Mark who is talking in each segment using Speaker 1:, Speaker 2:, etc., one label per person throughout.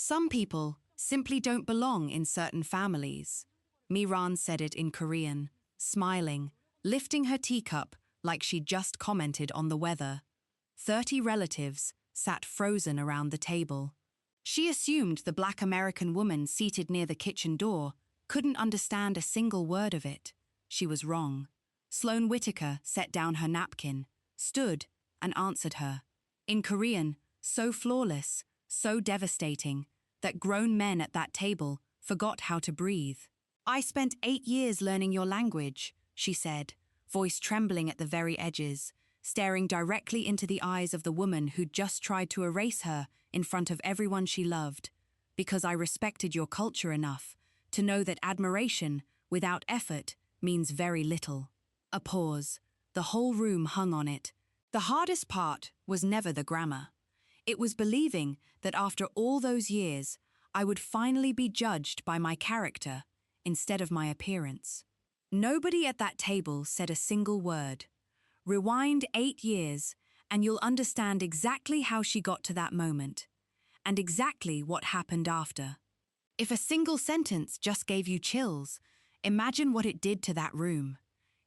Speaker 1: Some people simply don't belong in certain families. Miran said it in Korean, smiling, lifting her teacup like she'd just commented on the weather. 30 relatives sat frozen around the table. She assumed the black American woman seated near the kitchen door couldn't understand a single word of it. She was wrong. Sloane Whitaker set down her napkin, stood, and answered her. In Korean, so flawless, so devastating, that grown men at that table forgot how to breathe. I spent 8 years learning your language, she said, voice trembling at the very edges, staring directly into the eyes of the woman who'd just tried to erase her in front of everyone she loved, because I respected your culture enough to know that admiration, without effort, means very little. A pause. The whole room hung on it. The hardest part was never the grammar. It was believing that after all those years, I would finally be judged by my character instead of my appearance. Nobody at that table said a single word. Rewind 8 years, and you'll understand exactly how she got to that moment, and exactly what happened after. If a single sentence just gave you chills, imagine what it did to that room.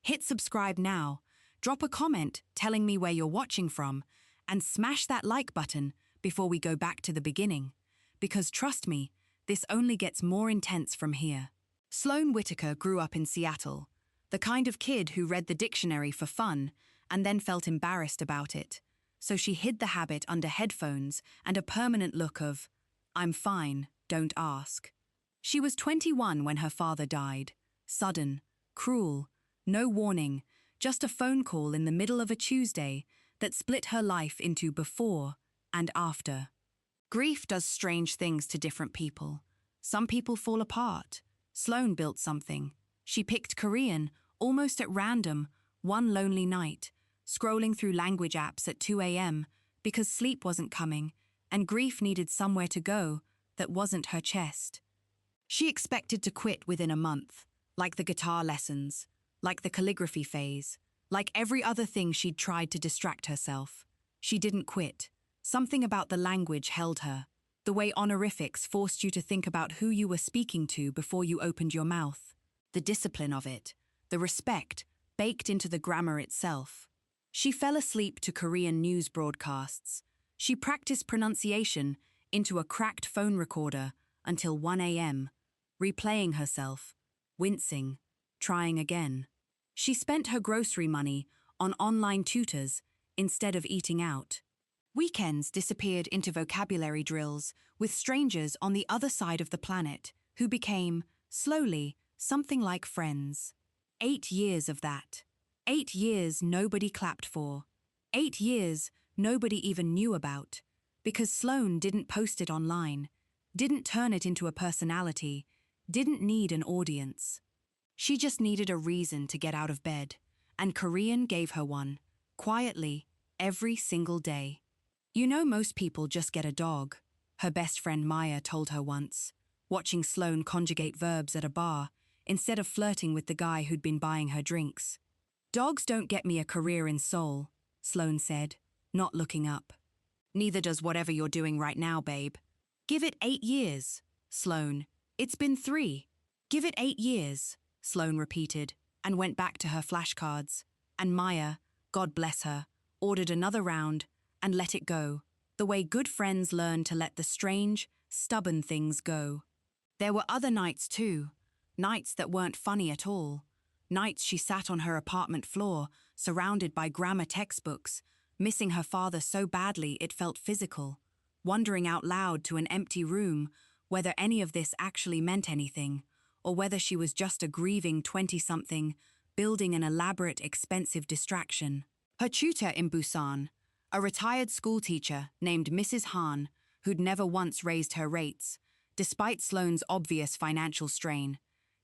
Speaker 1: Hit subscribe now, drop a comment telling me where you're watching from, and smash that like button before we go back to the beginning. Because trust me, this only gets more intense from here. Sloane Whitaker grew up in Seattle, the kind of kid who read the dictionary for fun and then felt embarrassed about it. So she hid the habit under headphones and a permanent look of, I'm fine, don't ask. She was 21 when her father died. Sudden, cruel, no warning, just a phone call in the middle of a Tuesday that split her life into before and after. Grief does strange things to different people. Some people fall apart. Sloane built something. She picked Korean, almost at random, one lonely night, scrolling through language apps at 2 a.m. because sleep wasn't coming and grief needed somewhere to go that wasn't her chest. She expected to quit within a month, like the guitar lessons, like the calligraphy phase, like every other thing she'd tried to distract herself. She didn't quit. Something about the language held her. The way honorifics forced you to think about who you were speaking to before you opened your mouth. The discipline of it, the respect, baked into the grammar itself. She fell asleep to Korean news broadcasts. She practiced pronunciation into a cracked phone recorder until 1 a.m., replaying herself, wincing, trying again. She spent her grocery money on online tutors instead of eating out. Weekends disappeared into vocabulary drills with strangers on the other side of the planet who became, slowly, something like friends. 8 years of that. 8 years nobody clapped for. 8 years nobody even knew about. Because Sloane didn't post it online, didn't turn it into a personality, didn't need an audience. She just needed a reason to get out of bed, and Korean gave her one, quietly, every single day. You know, most people just get a dog, her best friend Maya told her once, watching Sloane conjugate verbs at a bar instead of flirting with the guy who'd been buying her drinks. Dogs don't get me a career in Seoul, Sloane said, not looking up. Neither does whatever you're doing right now, babe. Give it 8 years, Sloane. It's been 3. Give it 8 years, Sloane repeated, and went back to her flashcards. And Maya, God bless her, ordered another round and let it go, the way good friends learn to let the strange, stubborn things go. There were other nights too, nights that weren't funny at all. Nights she sat on her apartment floor, surrounded by grammar textbooks, missing her father so badly it felt physical, wondering out loud to an empty room whether any of this actually meant anything, or whether she was just a grieving 20-something, building an elaborate, expensive distraction. Her tutor in Busan, a retired schoolteacher named Mrs. Han, who'd never once raised her rates, despite Sloane's obvious financial strain,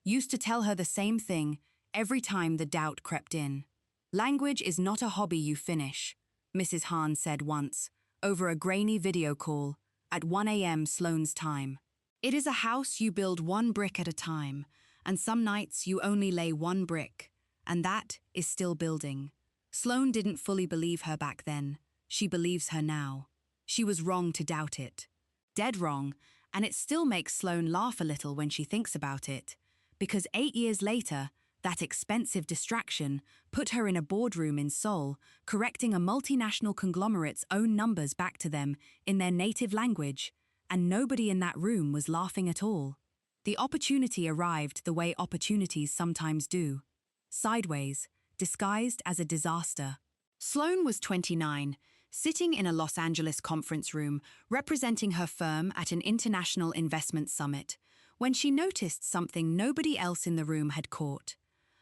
Speaker 1: used to tell her the same thing every time the doubt crept in. Language is not a hobby you finish, Mrs. Han said once, over a grainy video call, at 1 a.m. Sloane's time. It is a house you build one brick at a time, and some nights you only lay one brick, and that is still building. Sloane didn't fully believe her back then. She believes her now. She was wrong to doubt it. Dead wrong, And it still makes Sloane laugh a little when she thinks about it, because 8 years later, that expensive distraction put her in a boardroom in Seoul, correcting a multinational conglomerate's own numbers back to them in their native language, and nobody in that room was laughing at all. The opportunity arrived the way opportunities sometimes do. Sideways, disguised as a disaster. Sloane was 29, sitting in a Los Angeles conference room representing her firm at an international investment summit, when she noticed something nobody else in the room had caught.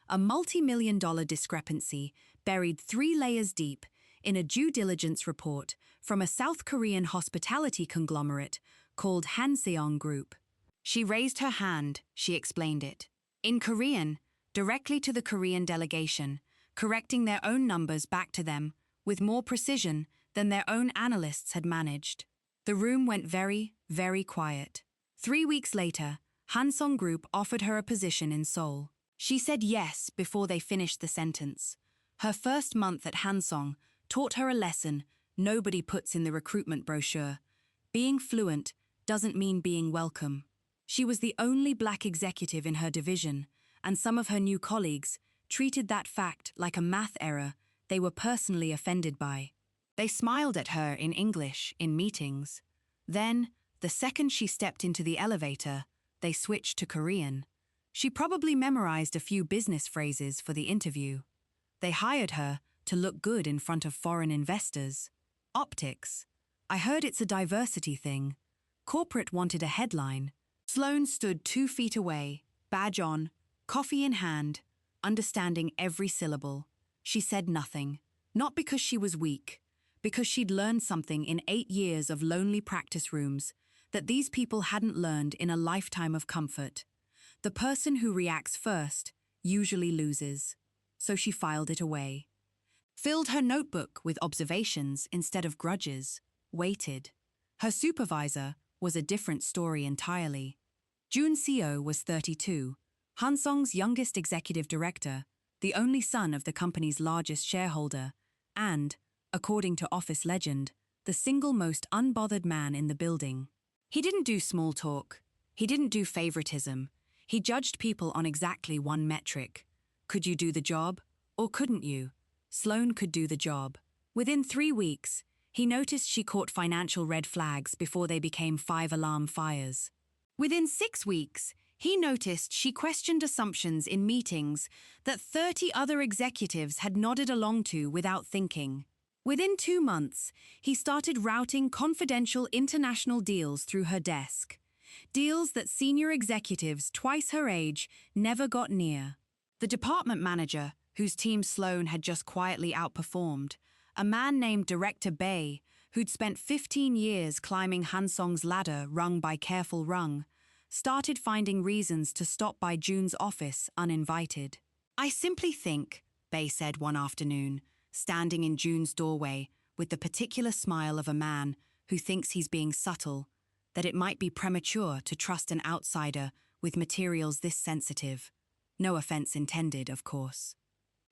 Speaker 1: A multi-million-dollar discrepancy buried 3 layers deep in a due diligence report from a South Korean hospitality conglomerate called Hanseong Group. She raised her hand, she explained it. In Korean, directly to the Korean delegation, correcting their own numbers back to them with more precision than their own analysts had managed. The room went very, very quiet. 3 weeks later, Hanseong Group offered her a position in Seoul. She said yes before they finished the sentence. Her first month at Hanseong taught her a lesson nobody puts in the recruitment brochure. Being fluent doesn't mean being welcome. She was the only black executive in her division, and some of her new colleagues treated that fact like a math error they were personally offended by. They smiled at her in English in meetings. Then, the second she stepped into the elevator, they switched to Korean. She probably memorized a few business phrases for the interview. They hired her to look good in front of foreign investors. Optics. I heard it's a diversity thing. Corporate wanted a headline. Sloane stood 2 feet away, badge on, coffee in hand, understanding every syllable. She said nothing, not because she was weak, because she'd learned something in 8 years of lonely practice rooms that these people hadn't learned in a lifetime of comfort. The person who reacts first usually loses, so she filed it away. Filled her notebook with observations instead of grudges, waited. Her supervisor was a different story entirely. Jun Seo was 32, Hanseong's youngest executive director, the only son of the company's largest shareholder, and, according to office legend, the single most unbothered man in the building. He didn't do small talk. He didn't do favoritism. He judged people on exactly one metric. Could you do the job, or couldn't you? Sloane could do the job. Within 3 weeks, he noticed she caught financial red flags before they became 5-alarm fires. Within 6 weeks, he noticed she questioned assumptions in meetings that 30 other executives had nodded along to without thinking. Within 2 months, he started routing confidential international deals through her desk. Deals that senior executives twice her age never got near. The department manager, whose team Sloane had just quietly outperformed, a man named Director Bay, who'd spent 15 years climbing Hanseong's ladder rung by careful rung, started finding reasons to stop by Jun's office uninvited. I simply think, Bay said one afternoon, standing in Jun's doorway with the particular smile of a man who thinks he's being subtle, that it might be premature to trust an outsider with materials this sensitive. No offense intended, of course.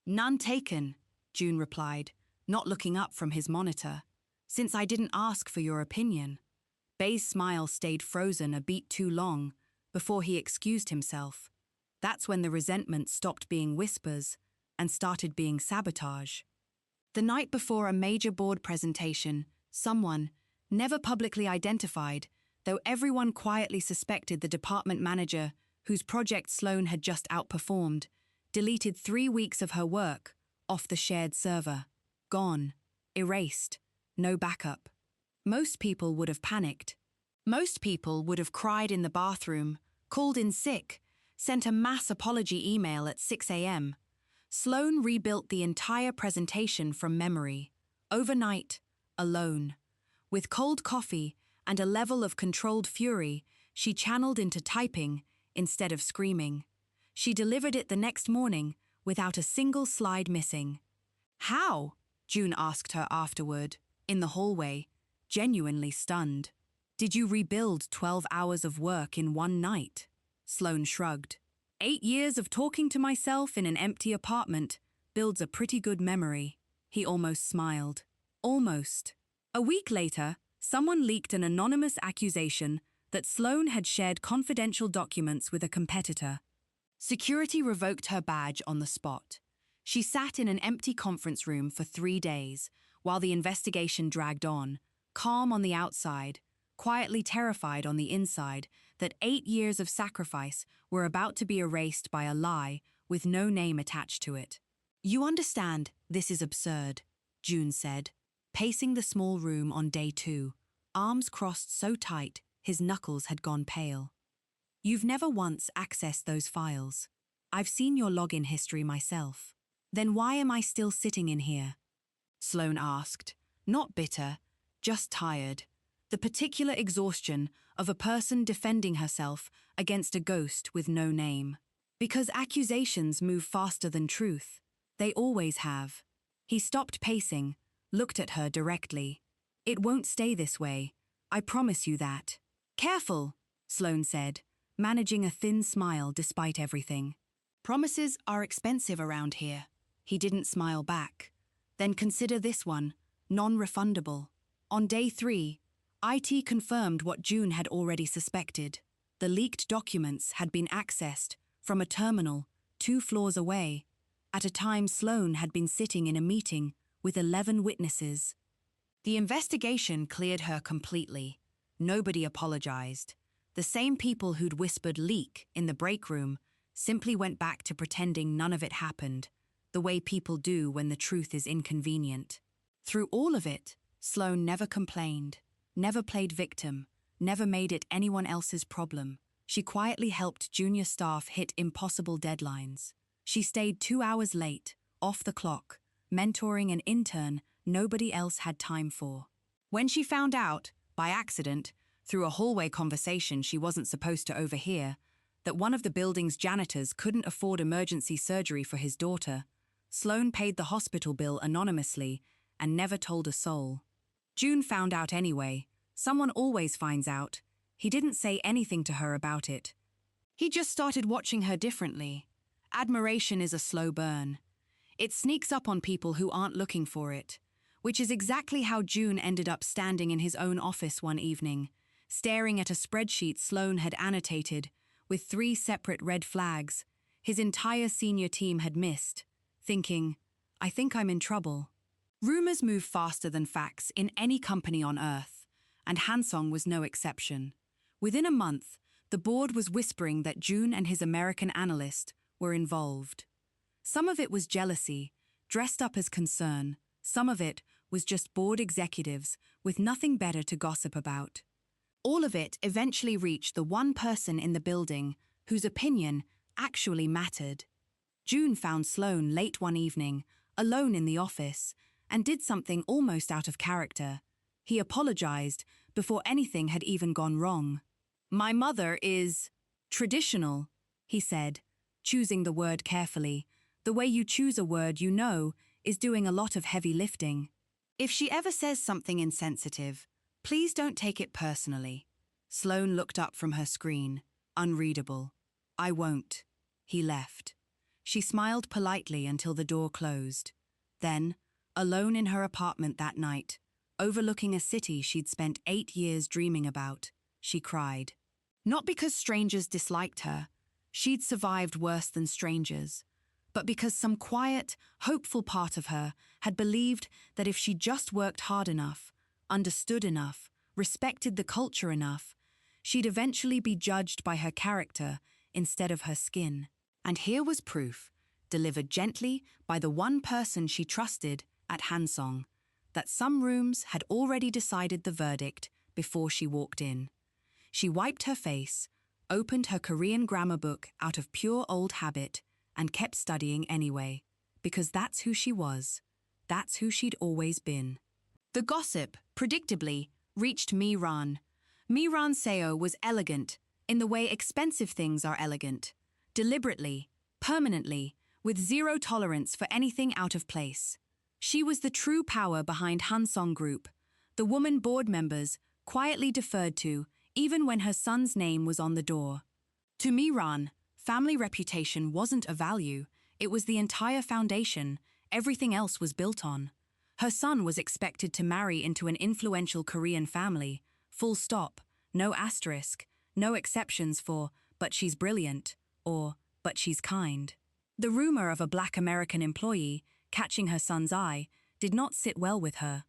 Speaker 1: None taken, Jun replied, not looking up from his monitor, since I didn't ask for your opinion. Bay's smile stayed frozen a beat too long before he excused himself. That's when the resentment stopped being whispers and started being sabotage. The night before a major board presentation, someone, never publicly identified, though everyone quietly suspected the department manager, whose project Sloane had just outperformed, deleted 3 weeks of her work off the shared server. Gone. Erased. No backup. Most people would have panicked. Most people would have cried in the bathroom, called in sick, sent a mass apology email at 6 a.m. Sloane rebuilt the entire presentation from memory, overnight, alone. With cold coffee and a level of controlled fury she channeled into typing instead of screaming. She delivered it the next morning without a single slide missing. How? June asked her afterward, in the hallway, genuinely stunned. Did you rebuild 12 hours of work in one night? Sloane shrugged. 8 years of talking to myself in an empty apartment builds a pretty good memory. He almost smiled. Almost. A week later, someone leaked an anonymous accusation that Sloane had shared confidential documents with a competitor. Security revoked her badge on the spot. She sat in an empty conference room for 3 days while the investigation dragged on, calm on the outside, quietly terrified on the inside that 8 years of sacrifice were about to be erased by a lie with no name attached to it. "You understand, this is absurd," June said, pacing the small room on day 2, arms crossed so tight his knuckles had gone pale. "You've never once accessed those files. I've seen your login history myself. Then why am I still sitting in here?" Sloane asked, not bitter, just tired. The particular exhaustion of a person defending herself against a ghost with no name. Because accusations move faster than truth. They always have. He stopped pacing, looked at her directly. "It won't stay this way. I promise you that." "Careful," Sloane said, managing a thin smile despite everything. "Promises are expensive around here." He didn't smile back. "Then consider this one, non-refundable." On day 3, IT confirmed what June had already suspected. The leaked documents had been accessed from a terminal 2 floors away, at a time Sloane had been sitting in a meeting with 11 witnesses. The investigation cleared her completely. Nobody apologized. The same people who'd whispered leak in the break room simply went back to pretending none of it happened, the way people do when the truth is inconvenient. Through all of it, Sloane never complained, never played victim, never made it anyone else's problem. She quietly helped junior staff hit impossible deadlines. She stayed 2 hours late, off the clock, mentoring an intern nobody else had time for. When she found out, by accident, through a hallway conversation she wasn't supposed to overhear, that one of the building's janitors couldn't afford emergency surgery for his daughter, Sloane paid the hospital bill anonymously and never told a soul. June found out anyway. Someone always finds out. He didn't say anything to her about it. He just started watching her differently. Admiration is a slow burn. It sneaks up on people who aren't looking for it, which is exactly how June ended up standing in his own office one evening, staring at a spreadsheet Sloane had annotated with 3 separate red flags his entire senior team had missed, thinking, "I think I'm in trouble." Rumors move faster than facts in any company on Earth, and Hanseong was no exception. Within a month, the board was whispering that June and his American analyst were involved. Some of it was jealousy, dressed up as concern. Some of it was just board executives with nothing better to gossip about. All of it eventually reached the one person in the building whose opinion actually mattered. June found Sloane late one evening, alone in the office, and did something almost out of character. He apologized before anything had even gone wrong. "My mother is traditional," he said, choosing the word carefully. The way you choose a word you know is doing a lot of heavy lifting. "If she ever says something insensitive, please don't take it personally." Sloane looked up from her screen, unreadable. "I won't." He left. She smiled politely until the door closed. Then, alone in her apartment that night, overlooking a city she'd spent 8 years dreaming about, she cried. Not because strangers disliked her, she'd survived worse than strangers, but because some quiet, hopeful part of her had believed that if she just worked hard enough, understood enough, respected the culture enough, she'd eventually be judged by her character instead of her skin. And here was proof, delivered gently by the one person she trusted at Hanseong, that some rooms had already decided the verdict before she walked in. She wiped her face, opened her Korean grammar book out of pure old habit, and kept studying anyway, because that's who she was. That's who she'd always been. The gossip, predictably, reached Miran. Miran Seo was elegant, in the way expensive things are elegant. Deliberately, permanently, with zero tolerance for anything out of place. She was the true power behind Hanseong Group, the woman board members quietly deferred to even when her son's name was on the door. To Miran, family reputation wasn't a value, it was the entire foundation everything else was built on. Her son was expected to marry into an influential Korean family, full stop, No asterisk, no exceptions for, but she's brilliant, or, but she's kind. The rumor of a black American employee catching her son's eye did not sit well with her.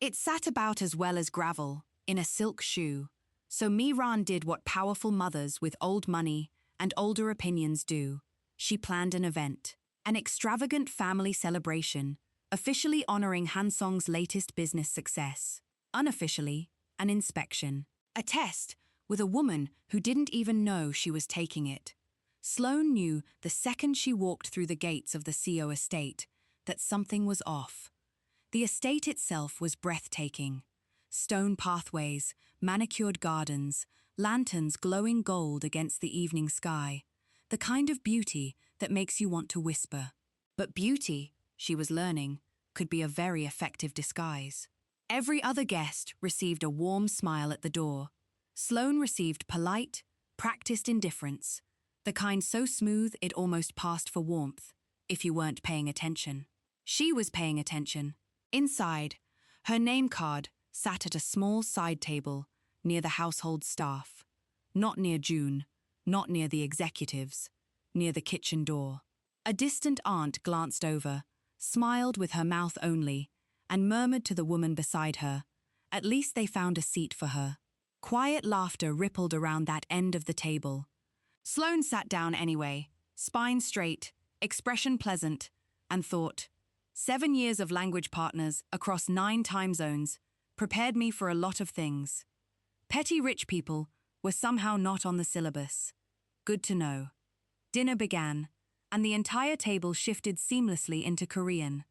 Speaker 1: It sat about as well as gravel, in a silk shoe. So Miran did what powerful mothers with old money and older opinions do. She planned an event, an extravagant family celebration, officially honoring Hanseong's latest business success. Unofficially, an inspection. A test with a woman who didn't even know she was taking it. Sloane knew the second she walked through the gates of the CO estate that something was off. The estate itself was breathtaking. Stone pathways, manicured gardens, lanterns glowing gold against the evening sky. The kind of beauty that makes you want to whisper. But beauty, she was learning, could be a very effective disguise. Every other guest received a warm smile at the door. Sloane received polite, practiced indifference, the kind so smooth it almost passed for warmth, if you weren't paying attention. She was paying attention. Inside, her name card sat at a small side table near the household staff. Not near June, not near the executives, near the kitchen door. A distant aunt glanced over, smiled with her mouth only, and murmured to the woman beside her, at least they found a seat for her. Quiet laughter rippled around that end of the table. Sloane sat down anyway, spine straight, expression pleasant, and thought, 7 years of language partners across 9 time zones prepared me for a lot of things. Petty rich people were somehow not on the syllabus. Good to know. Dinner began, and the entire table shifted seamlessly into Korean.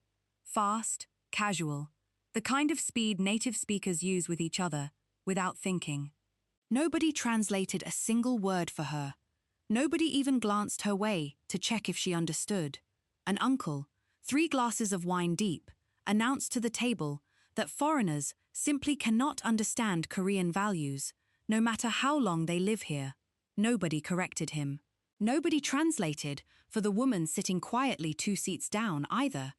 Speaker 1: Fast, casual, the kind of speed native speakers use with each other, without thinking. Nobody translated a single word for her. Nobody even glanced her way to check if she understood. An uncle, 3 glasses of wine deep, announced to the table that foreigners simply cannot understand Korean values, no matter how long they live here. Nobody corrected him. Nobody translated for the woman sitting quietly 2 seats down either.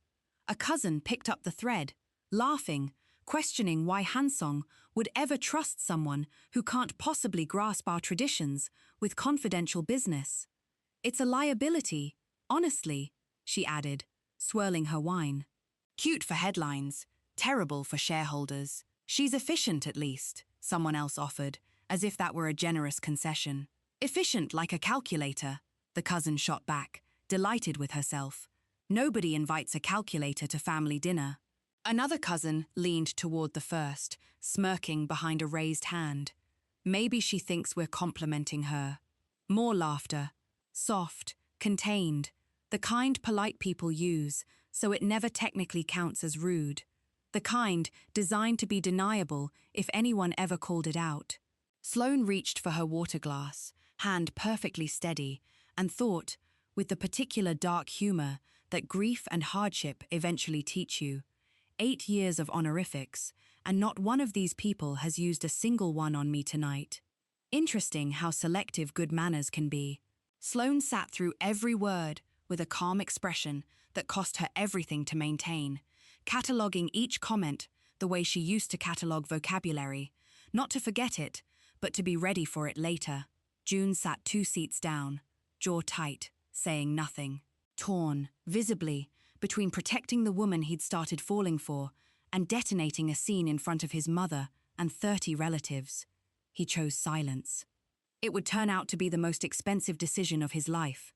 Speaker 1: A cousin picked up the thread, laughing, questioning why Hanseong would ever trust someone who can't possibly grasp our traditions with confidential business. It's a liability, honestly, she added, swirling her wine. Cute for headlines, terrible for shareholders. She's efficient at least, someone else offered, as if that were a generous concession. Efficient like a calculator, the cousin shot back, delighted with herself. Nobody invites a calculator to family dinner. Another cousin leaned toward the first, smirking behind a raised hand. Maybe she thinks we're complimenting her. More laughter. Soft, contained, the kind polite people use, so it never technically counts as rude. The kind designed to be deniable if anyone ever called it out. Sloane reached for her water glass, hand perfectly steady, and thought, with the particular dark humor that grief and hardship eventually teach you, 8 years of honorifics, and not one of these people has used a single one on me tonight. Interesting how selective good manners can be. Sloane sat through every word with a calm expression that cost her everything to maintain, cataloguing each comment the way she used to catalogue vocabulary, not to forget it, but to be ready for it later. June sat 2 seats down, jaw tight, saying nothing. Torn, visibly, between protecting the woman he'd started falling for and detonating a scene in front of his mother and 30 relatives. He chose silence. It would turn out to be the most expensive decision of his life.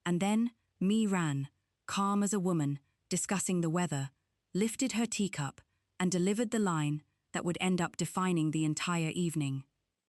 Speaker 1: And then, Ran, calm as a woman, discussing the weather, lifted her teacup and delivered the line that would end up defining the entire evening.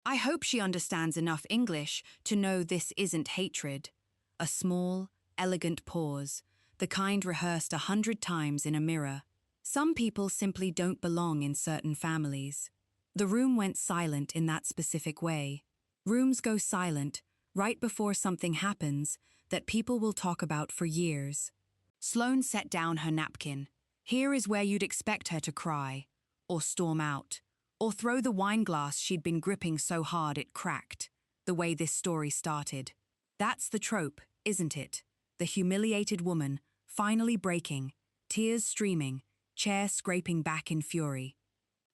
Speaker 1: I hope she understands enough English to know this isn't hatred. A small, elegant pause, the kind rehearsed 100 times in a mirror. Some people simply don't belong in certain families. The room went silent in that specific way. Rooms go silent right before something happens that people will talk about for years. Sloane set down her napkin. Here is where you'd expect her to cry, or storm out, or throw the wine glass she'd been gripping so hard it cracked, the way this story started. That's the trope, isn't it? The humiliated woman, finally breaking, tears streaming, chair scraping back in fury.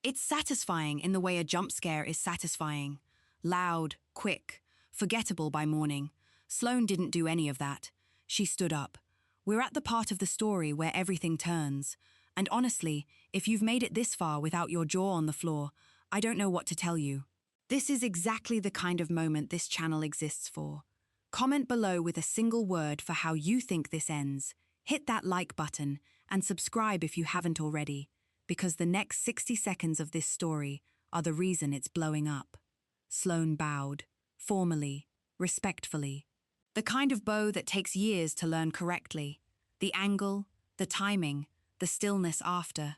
Speaker 1: It's satisfying in the way a jump scare is satisfying. loud, quick, forgettable by morning. Sloane didn't do any of that. She stood up. We're at the part of the story where everything turns. And honestly, if you've made it this far without your jaw on the floor, I don't know what to tell you. This is exactly the kind of moment this channel exists for. Comment below with a single word for how you think this ends. Hit that like button and subscribe if you haven't already, because the next 60 seconds of this story are the reason it's blowing up. Sloane bowed, formally, respectfully. The kind of bow that takes years to learn correctly. The angle, the timing, the stillness after.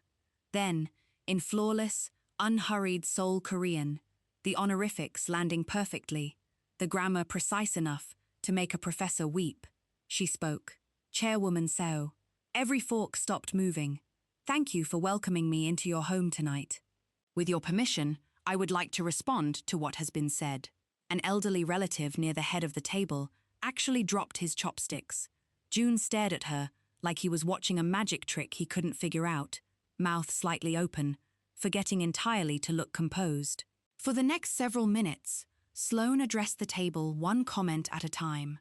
Speaker 1: Then, in flawless, unhurried Seoul Korean, the honorifics landing perfectly, the grammar precise enough to make a professor weep, she spoke. Chairwoman Seo. Every fork stopped moving. Thank you for welcoming me into your home tonight. With your permission, I would like to respond to what has been said. An elderly relative near the head of the table actually dropped his chopsticks. June stared at her like he was watching a magic trick he couldn't figure out, mouth slightly open, forgetting entirely to look composed. For the next several minutes, Sloane addressed the table one comment at a time.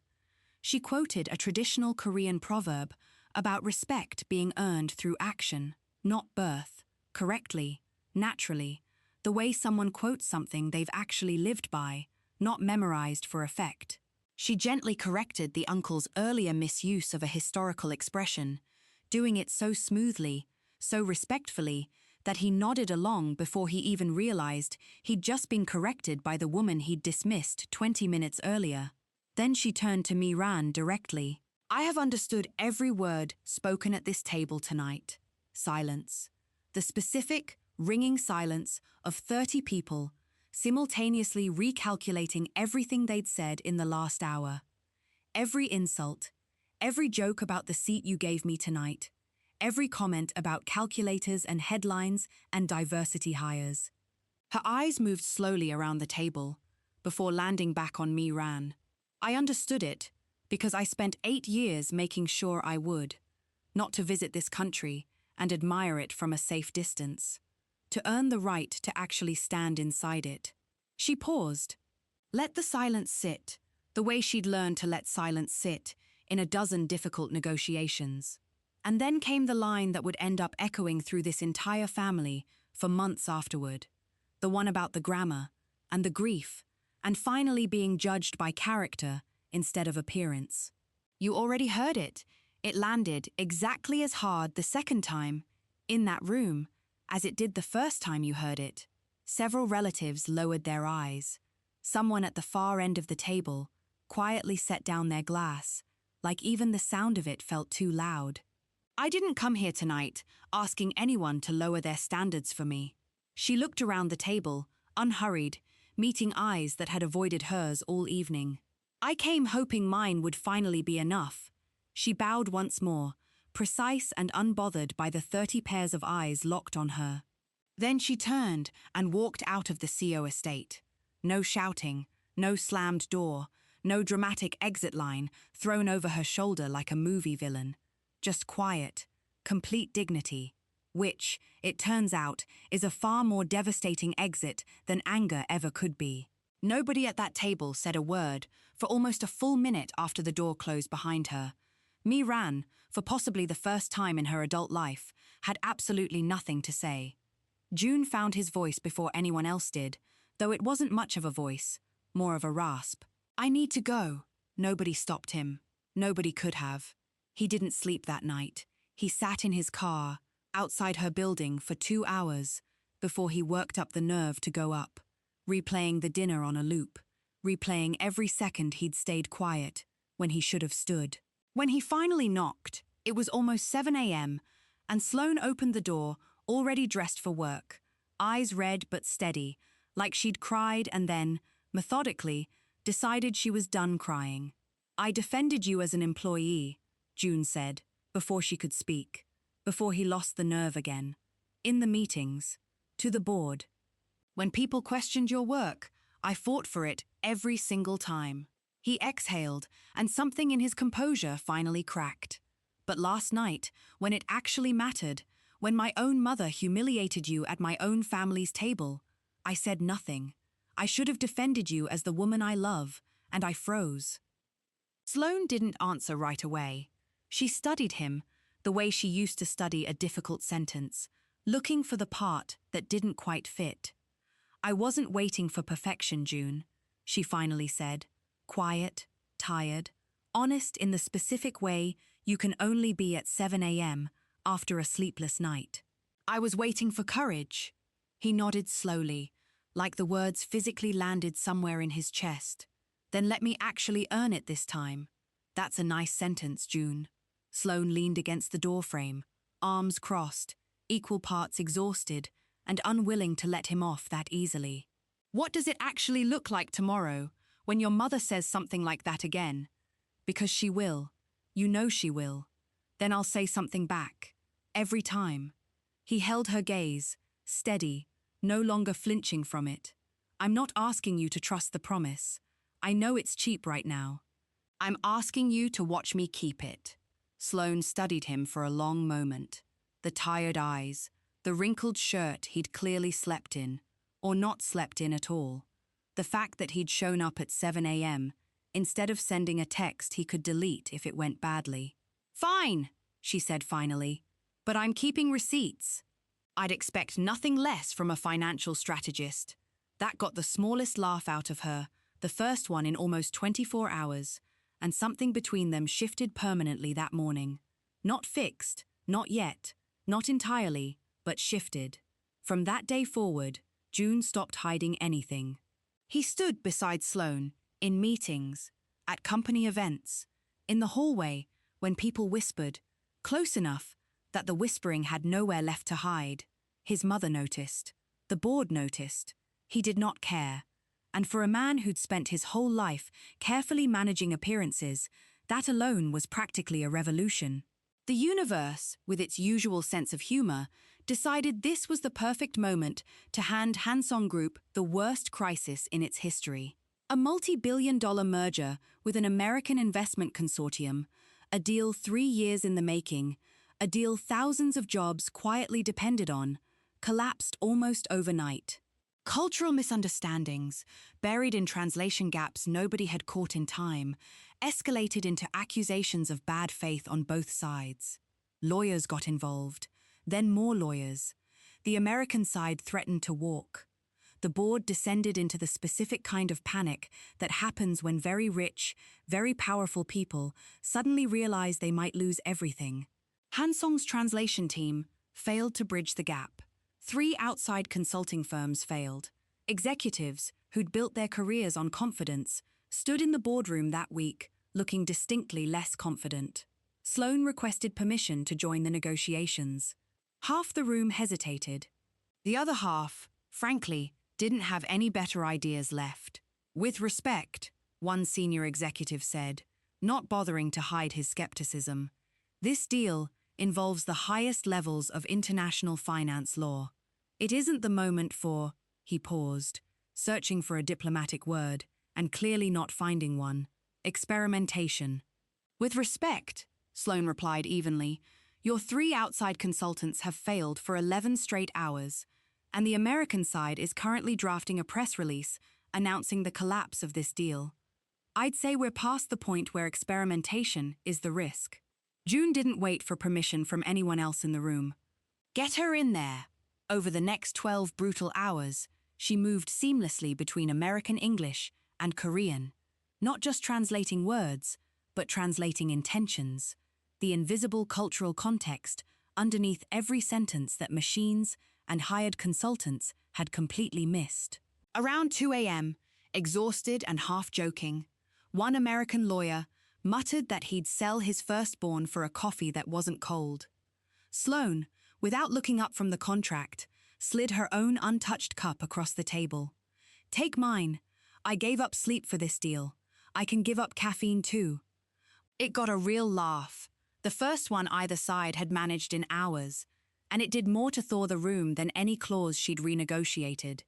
Speaker 1: She quoted a traditional Korean proverb about respect being earned through action, not birth, correctly, naturally, the way someone quotes something they've actually lived by, not memorized for effect. She gently corrected the uncle's earlier misuse of a historical expression, doing it so smoothly, so respectfully, that he nodded along before he even realized he'd just been corrected by the woman he'd dismissed 20 minutes earlier. Then she turned to Miran directly. I have understood every word spoken at this table tonight. Silence. The specific, ringing silence of 30 people, simultaneously recalculating everything they'd said in the last hour. Every insult, every joke about the seat you gave me tonight, every comment about calculators and headlines and diversity hires. Her eyes moved slowly around the table, before landing back on Miran. I understood it, because I spent 8 years making sure I would, not to visit this country and admire it from a safe distance, to earn the right to actually stand inside it. She paused. Let the silence sit, the way she'd learned to let silence sit in a dozen difficult negotiations. And then came the line that would end up echoing through this entire family for months afterward, the one about the grammar and the grief, and finally being judged by character instead of appearance. You already heard it. It landed exactly as hard the second time, in that room, as it did the first time you heard it. Several relatives lowered their eyes. Someone at the far end of the table quietly set down their glass, like even the sound of it felt too loud. I didn't come here tonight asking anyone to lower their standards for me. She looked around the table, unhurried, meeting eyes that had avoided hers all evening. I came hoping mine would finally be enough. She bowed once more, precise and unbothered by the 30 pairs of eyes locked on her. Then she turned and walked out of the CO estate. No shouting, no slammed door, no dramatic exit line thrown over her shoulder like a movie villain. Just quiet, complete dignity, which, it turns out, is a far more devastating exit than anger ever could be. Nobody at that table said a word for almost a full minute after the door closed behind her. Miran, for possibly the first time in her adult life, had absolutely nothing to say. June found his voice before anyone else did, though it wasn't much of a voice, more of a rasp. I need to go. Nobody stopped him. Nobody could have. He didn't sleep that night. He sat in his car, outside her building for 2 hours, before he worked up the nerve to go up, replaying the dinner on a loop, replaying every second he'd stayed quiet, when he should have stood. When he finally knocked, it was almost 7 a.m., and Sloane opened the door, already dressed for work, eyes red but steady, like she'd cried and then, methodically, decided she was done crying. I defended you as an employee, June said, before she could speak, before he lost the nerve again. In the meetings, to the board. When people questioned your work, I fought for it every single time. He exhaled, and something in his composure finally cracked. But last night, when it actually mattered, when my own mother humiliated you at my own family's table, I said nothing. I should have defended you as the woman I love, and I froze. Sloane didn't answer right away. She studied him, the way she used to study a difficult sentence, looking for the part that didn't quite fit. I wasn't waiting for perfection, June, she finally said, quiet, tired, honest in the specific way you can only be at 7 a.m. after a sleepless night. I was waiting for courage. He nodded slowly, like the words physically landed somewhere in his chest. Then let me actually earn it this time. That's a nice sentence, June. Sloane leaned against the doorframe, arms crossed, equal parts exhausted, and unwilling to let him off that easily. What does it actually look like tomorrow when your mother says something like that again? Because she will. You know she will. Then I'll say something back. Every time. He held her gaze, steady, no longer flinching from it. I'm not asking you to trust the promise. I know it's cheap right now. I'm asking you to watch me keep it. Sloane studied him for a long moment. The tired eyes, the wrinkled shirt he'd clearly slept in, or not slept in at all. The fact that he'd shown up at 7 a.m., instead of sending a text he could delete if it went badly. Fine, she said finally, but I'm keeping receipts. I'd expect nothing less from a financial strategist. That got the smallest laugh out of her, the first one in almost 24 hours, and something between them shifted permanently that morning. Not fixed, not yet, not entirely, but shifted. From that day forward, June stopped hiding anything. He stood beside Sloane, in meetings, at company events, in the hallway when people whispered, close enough that the whispering had nowhere left to hide. His mother noticed. The board noticed. He did not care. And for a man who'd spent his whole life carefully managing appearances, that alone was practically a revolution. The universe, with its usual sense of humor, decided this was the perfect moment to hand Hanseong Group the worst crisis in its history. A multi-billion-dollar merger with an American investment consortium, a deal 3 years in the making, a deal thousands of jobs quietly depended on, collapsed almost overnight. Cultural misunderstandings, buried in translation gaps nobody had caught in time, escalated into accusations of bad faith on both sides. Lawyers got involved, then more lawyers. The American side threatened to walk. The board descended into the specific kind of panic that happens when very rich, very powerful people suddenly realize they might lose everything. Hanseong's translation team failed to bridge the gap. 3 outside consulting firms failed. Executives, who'd built their careers on confidence, stood in the boardroom that week, looking distinctly less confident. Sloane requested permission to join the negotiations. Half the room hesitated. The other half, frankly, didn't have any better ideas left. With respect, one senior executive said, not bothering to hide his skepticism, this deal involves the highest levels of international finance law. It isn't the moment for, he paused, searching for a diplomatic word, and clearly not finding one, experimentation. With respect, Sloane replied evenly, your 3 outside consultants have failed for 11 straight hours, and the American side is currently drafting a press release announcing the collapse of this deal. I'd say we're past the point where experimentation is the risk. June didn't wait for permission from anyone else in the room. Get her in there. Over the next 12 brutal hours, she moved seamlessly between American English and Korean, not just translating words, but translating intentions, the invisible cultural context underneath every sentence that machines and hired consultants had completely missed. Around 2 a.m., exhausted and half-joking, one American lawyer muttered that he'd sell his firstborn for a coffee that wasn't cold. Sloane, without looking up from the contract, slid her own untouched cup across the table. Take mine. I gave up sleep for this deal. I can give up caffeine too. It got a real laugh. The first one either side had managed in hours, and it did more to thaw the room than any clause she'd renegotiated.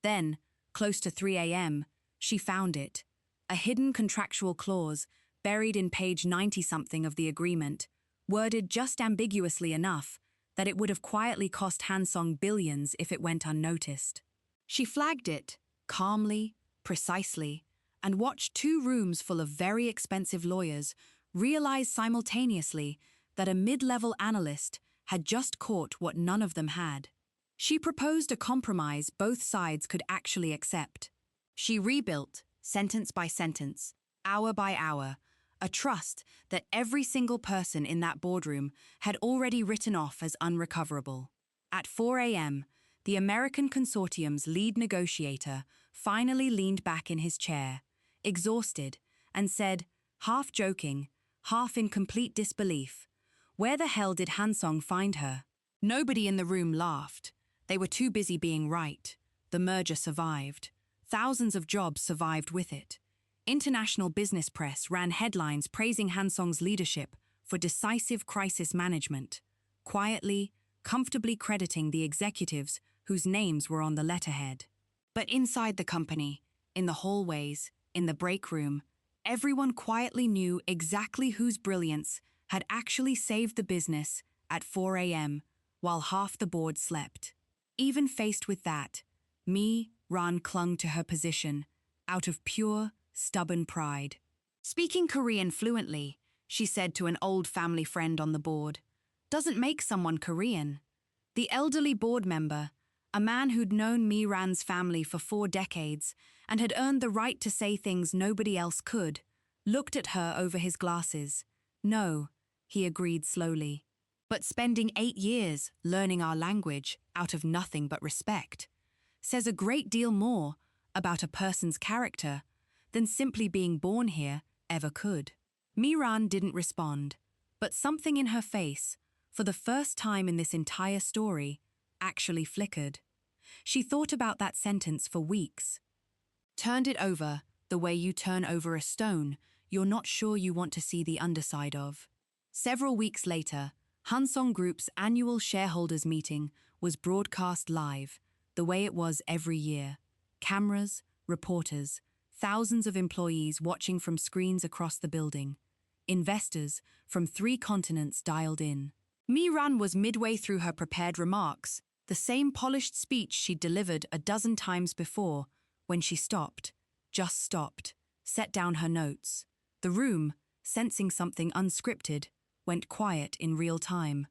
Speaker 1: Then, close to 3 a.m., she found it. A hidden contractual clause buried in page 90-something of the agreement, worded just ambiguously enough that it would have quietly cost Hanseong billions if it went unnoticed. She flagged it, calmly, precisely, and watched two rooms full of very expensive lawyers realize simultaneously that a mid-level analyst had just caught what none of them had. She proposed a compromise both sides could actually accept. She rebuilt, sentence by sentence, hour by hour, a trust that every single person in that boardroom had already written off as unrecoverable. At 4 a.m., the American consortium's lead negotiator finally leaned back in his chair, exhausted, and said, half joking, half in complete disbelief, "Where the hell did Hanseong find her?" Nobody in the room laughed. They were too busy being right. The merger survived. Thousands of jobs survived with it. International business press ran headlines praising Hanseong's leadership for decisive crisis management, quietly, comfortably crediting the executives whose names were on the letterhead. But inside the company, in the hallways, in the break room, everyone quietly knew exactly whose brilliance had actually saved the business at 4 a.m. while half the board slept. Even faced with that, Ran clung to her position, out of pure, stubborn pride. Speaking Korean fluently, she said to an old family friend on the board, doesn't make someone Korean. The elderly board member, a man who'd known Ran's family for 4 decades and had earned the right to say things nobody else could, looked at her over his glasses. No, he agreed slowly. But spending 8 years learning our language out of nothing but respect says a great deal more about a person's character than simply being born here ever could. Ran didn't respond, but something in her face, for the first time in this entire story, actually flickered. She thought about that sentence for weeks. Turned it over the way you turn over a stone you're not sure you want to see the underside of. Several weeks later, Hanseong Group's annual shareholders meeting was broadcast live, the way it was every year. Cameras, reporters, thousands of employees watching from screens across the building. Investors from 3 continents dialed in. Ran was midway through her prepared remarks, the same polished speech she'd delivered a dozen times before, when she stopped, just stopped, set down her notes. The room, sensing something unscripted, went quiet in real time.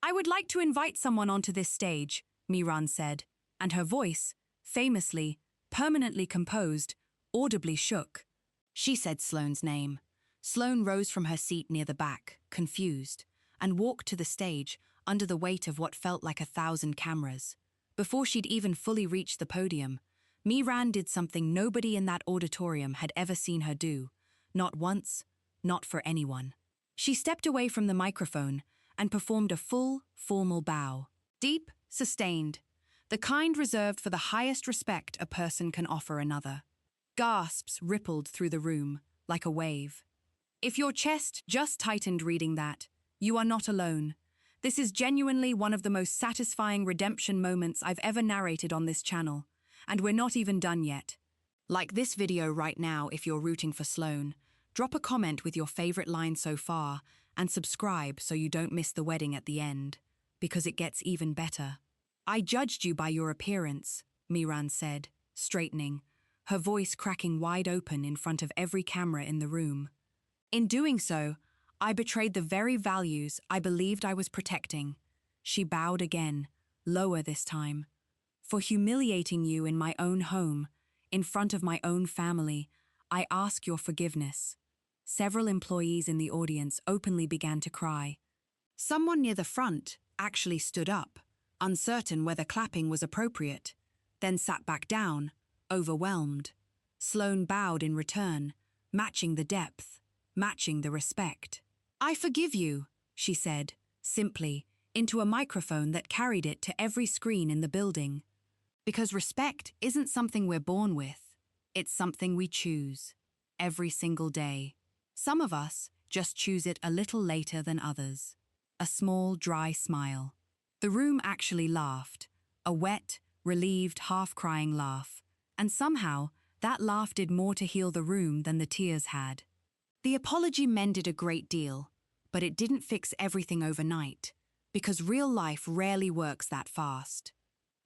Speaker 1: "I would like to invite someone onto this stage," Ran said, and her voice, famously, permanently composed, audibly shook. She said Sloane's name. Sloane rose from her seat near the back, confused, and walked to the stage under the weight of what felt like 1,000 cameras. Before she'd even fully reached the podium, Ran did something nobody in that auditorium had ever seen her do, not once, not for anyone. She stepped away from the microphone and performed a full, formal bow. Deep, sustained, the kind reserved for the highest respect a person can offer another. Gasps rippled through the room, like a wave. If your chest just tightened reading that, you are not alone. This is genuinely one of the most satisfying redemption moments I've ever narrated on this channel, and we're not even done yet. Like this video right now if you're rooting for Sloane. Drop a comment with your favorite line so far, and subscribe so you don't miss the wedding at the end, because it gets even better. "I judged you by your appearance," Ran said, straightening, her voice cracking wide open in front of every camera in the room. "In doing so, I betrayed the very values I believed I was protecting." She bowed again, lower this time. "For humiliating you in my own home, in front of my own family, I ask your forgiveness." Several employees in the audience openly began to cry. Someone near the front actually stood up, uncertain whether clapping was appropriate, then sat back down, overwhelmed. Sloane bowed in return, matching the depth, matching the respect. "I forgive you," she said, simply, into a microphone that carried it to every screen in the building. Because respect isn't something we're born with. It's something we choose, every single day. Some of us just choose it a little later than others. A small, dry smile. The room actually laughed, a wet, relieved, half-crying laugh, and somehow that laugh did more to heal the room than the tears had. The apology mended a great deal, but it didn't fix everything overnight, because real life rarely works that fast.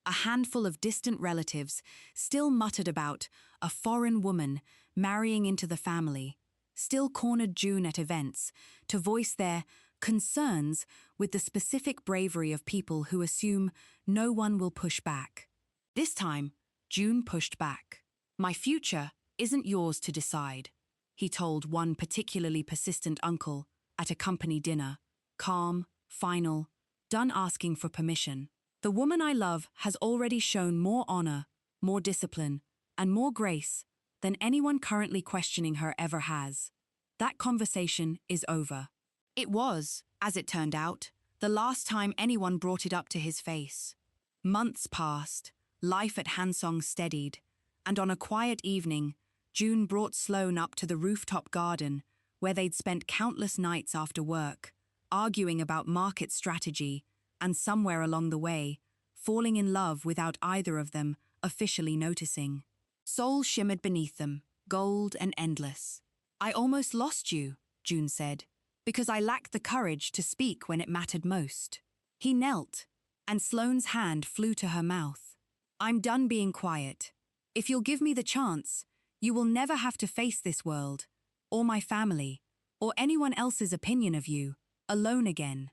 Speaker 1: A handful of distant relatives still muttered about a foreign woman marrying into the family, still cornered June at events to voice their concerns with the specific bravery of people who assume no one will push back. This time, June pushed back. "My future isn't yours to decide," he told one particularly persistent uncle at a company dinner, calm, final, done asking for permission. "The woman I love has already shown more honor, more discipline, and more grace than anyone currently questioning her ever has. That conversation is over." It was, as it turned out, the last time anyone brought it up to his face. Months passed, life at Hanseong steadied, and on a quiet evening, June brought Sloane up to the rooftop garden where they'd spent countless nights after work, arguing about market strategy, and somewhere along the way, falling in love without either of them officially noticing. Seoul shimmered beneath them, gold and endless. "I almost lost you," June said, "because I lacked the courage to speak when it mattered most." He knelt, and Sloane's hand flew to her mouth. "I'm done being quiet. If you'll give me the chance, you will never have to face this world, or my family, or anyone else's opinion of you, alone again."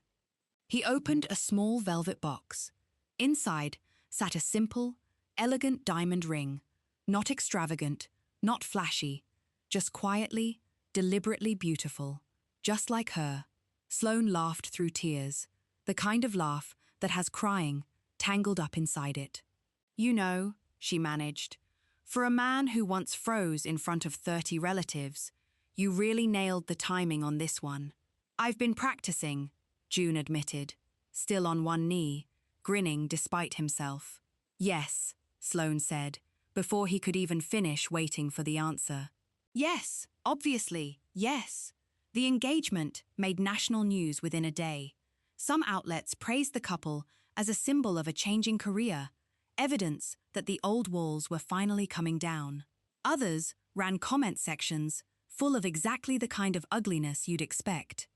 Speaker 1: He opened a small velvet box. Inside sat a simple, elegant diamond ring, not extravagant, not flashy, just quietly, deliberately beautiful, just like her. Sloane laughed through tears, the kind of laugh that has crying tangled up inside it. "You know," she managed, "for a man who once froze in front of 30 relatives, you really nailed the timing on this one." "I've been practicing," June admitted, still on one knee, grinning despite himself. "Yes," Sloane said, before he could even finish waiting for the answer. "Yes, obviously, yes." The engagement made national news within a day. Some outlets praised the couple as a symbol of a changing career, evidence that the old walls were finally coming down. Others ran comment sections full of exactly the kind of ugliness you'd expect.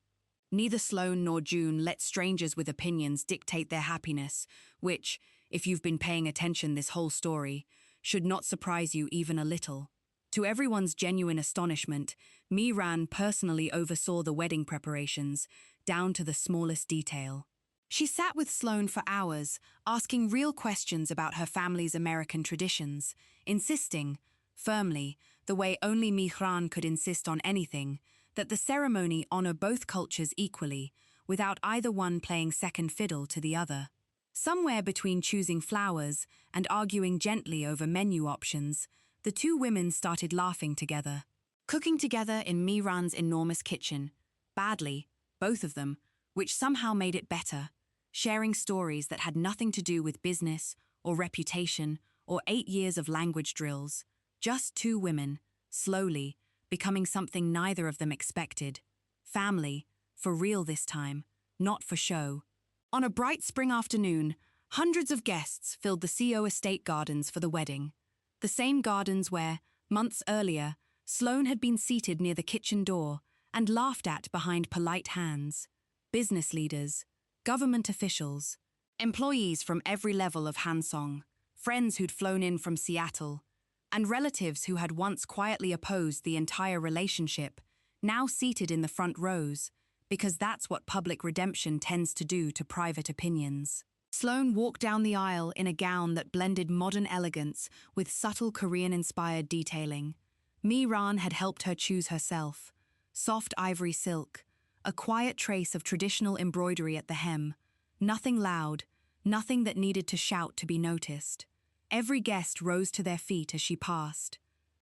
Speaker 1: Neither Sloane nor June let strangers with opinions dictate their happiness, which, if you've been paying attention this whole story, should not surprise you even a little. To everyone's genuine astonishment, Miran personally oversaw the wedding preparations, down to the smallest detail. She sat with Sloane for hours, asking real questions about her family's American traditions, insisting, firmly, the way only Miran could insist on anything, that the ceremony honor both cultures equally, without either one playing second fiddle to the other. Somewhere between choosing flowers and arguing gently over menu options, the two women started laughing together. Cooking together in Miran's enormous kitchen, badly, both of them, which somehow made it better, sharing stories that had nothing to do with business or reputation or 8 years of language drills, just two women, slowly, becoming something neither of them expected. Family, for real this time, not for show. On a bright spring afternoon, hundreds of guests filled the CO estate gardens for the wedding. The same gardens where, months earlier, Sloane had been seated near the kitchen door and laughed at behind polite hands. Business leaders, government officials, employees from every level of Hanseong, friends who'd flown in from Seattle, and relatives who had once quietly opposed the entire relationship, now seated in the front rows, because that's what public redemption tends to do to private opinions. Sloane walked down the aisle in a gown that blended modern elegance with subtle Korean-inspired detailing. Miran had helped her choose herself. Soft ivory silk, a quiet trace of traditional embroidery at the hem, nothing loud, nothing that needed to shout to be noticed. Every guest rose to their feet as she passed.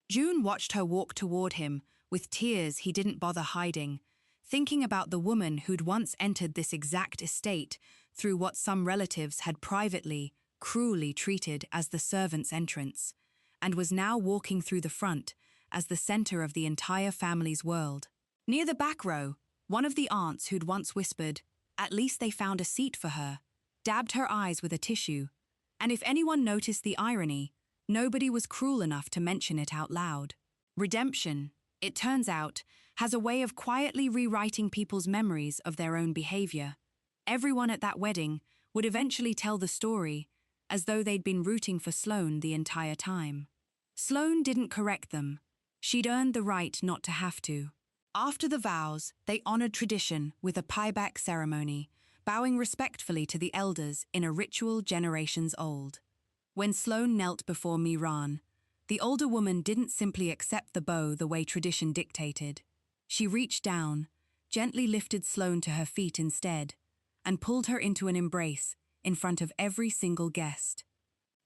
Speaker 1: June watched her walk toward him, with tears he didn't bother hiding, thinking about the woman who'd once entered this exact estate through what some relatives had privately, cruelly treated as the servant's entrance, and was now walking through the front as the center of the entire family's world. Near the back row, one of the aunts who'd once whispered, "At least they found a seat for her," dabbed her eyes with a tissue. And if anyone noticed the irony, nobody was cruel enough to mention it out loud. Redemption, it turns out, has a way of quietly rewriting people's memories of their own behavior. Everyone at that wedding would eventually tell the story, as though they'd been rooting for Sloane the entire time. Sloane didn't correct them. She'd earned the right not to have to. After the vows, they honored tradition with a pieback ceremony, bowing respectfully to the elders in a ritual generations old. When Sloane knelt before Miran, the older woman didn't simply accept the bow the way tradition dictated. She reached down, gently lifted Sloane to her feet instead, and pulled her into an embrace in front of every single guest.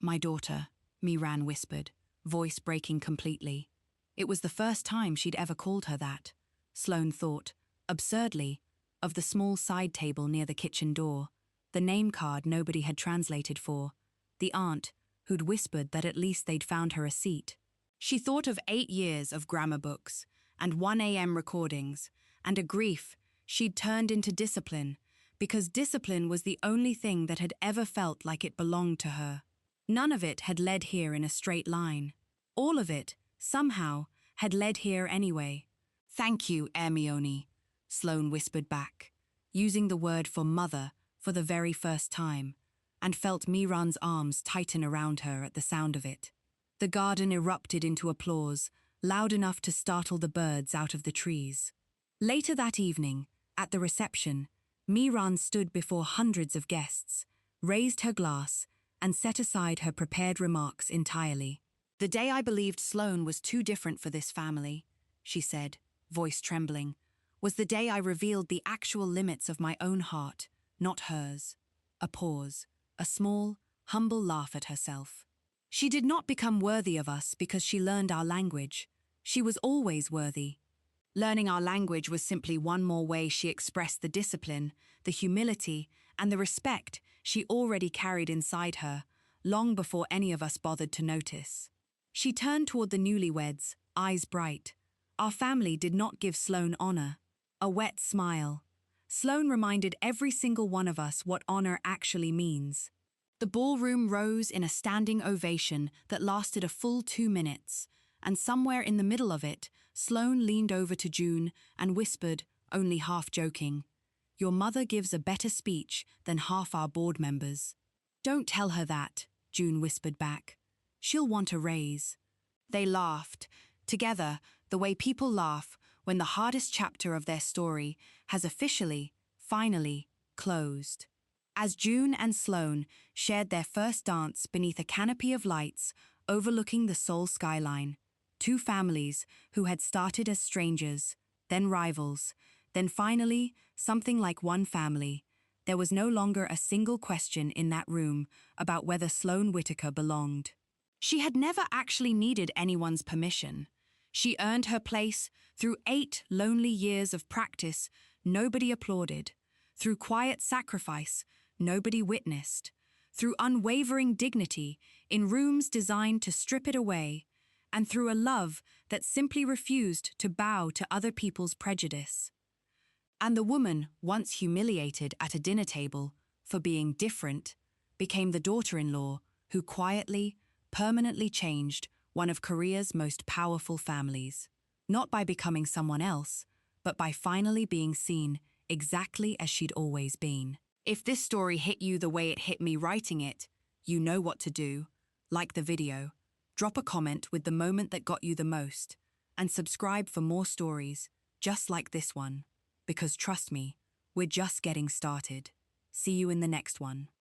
Speaker 1: "My daughter," Miran whispered, voice breaking completely. It was the first time she'd ever called her that. Sloane thought, absurdly, of the small side table near the kitchen door, the name card nobody had translated for, the aunt who'd whispered that at least they'd found her a seat. She thought of 8 years of grammar books and 1 a.m. recordings, and a grief she'd turned into discipline, because discipline was the only thing that had ever felt like it belonged to her. None of it had led here in a straight line. All of it, somehow, had led here anyway. "Thank you, Hermione," Sloane whispered back, using the word for mother for the very first time, and felt Miran's arms tighten around her at the sound of it. The garden erupted into applause, loud enough to startle the birds out of the trees. Later that evening, at the reception, Miran stood before hundreds of guests, raised her glass, and set aside her prepared remarks entirely. "The day I believed Sloane was too different for this family," she said, voice trembling, "was the day I revealed the actual limits of my own heart, not hers." A pause, a small, humble laugh at herself. "She did not become worthy of us because she learned our language. She was always worthy. Learning our language was simply one more way she expressed the discipline, the humility, and the respect she already carried inside her, long before any of us bothered to notice." She turned toward the newlyweds, eyes bright. Our family did not give Sloane honor. A wet smile. Sloane reminded every single one of us what honor actually means. The ballroom rose in a standing ovation that lasted a full 2 minutes, and somewhere in the middle of it, Sloane leaned over to June and whispered, only half joking, "Your mother gives a better speech than half our board members." "Don't tell her that," June whispered back. "She'll want a raise." They laughed, together, the way people laugh when the hardest chapter of their story has officially, finally, closed. As June and Sloane shared their first dance beneath a canopy of lights overlooking the Seoul skyline, two families who had started as strangers, then rivals, then finally something like one family, there was no longer a single question in that room about whether Sloane Whitaker belonged. She had never actually needed anyone's permission. She earned her place through 8 lonely years of practice nobody applauded, through quiet sacrifice nobody witnessed, through unwavering dignity in rooms designed to strip it away, and through a love that simply refused to bow to other people's prejudice. And the woman, once humiliated at a dinner table for being different, became the daughter-in-law who quietly, permanently changed one of Korea's most powerful families, not by becoming someone else, but by finally being seen exactly as she'd always been. If this story hit you the way it hit me writing it, you know what to do. Like the video, drop a comment with the moment that got you the most, and subscribe for more stories just like this one. Because trust me, we're just getting started. See you in the next one.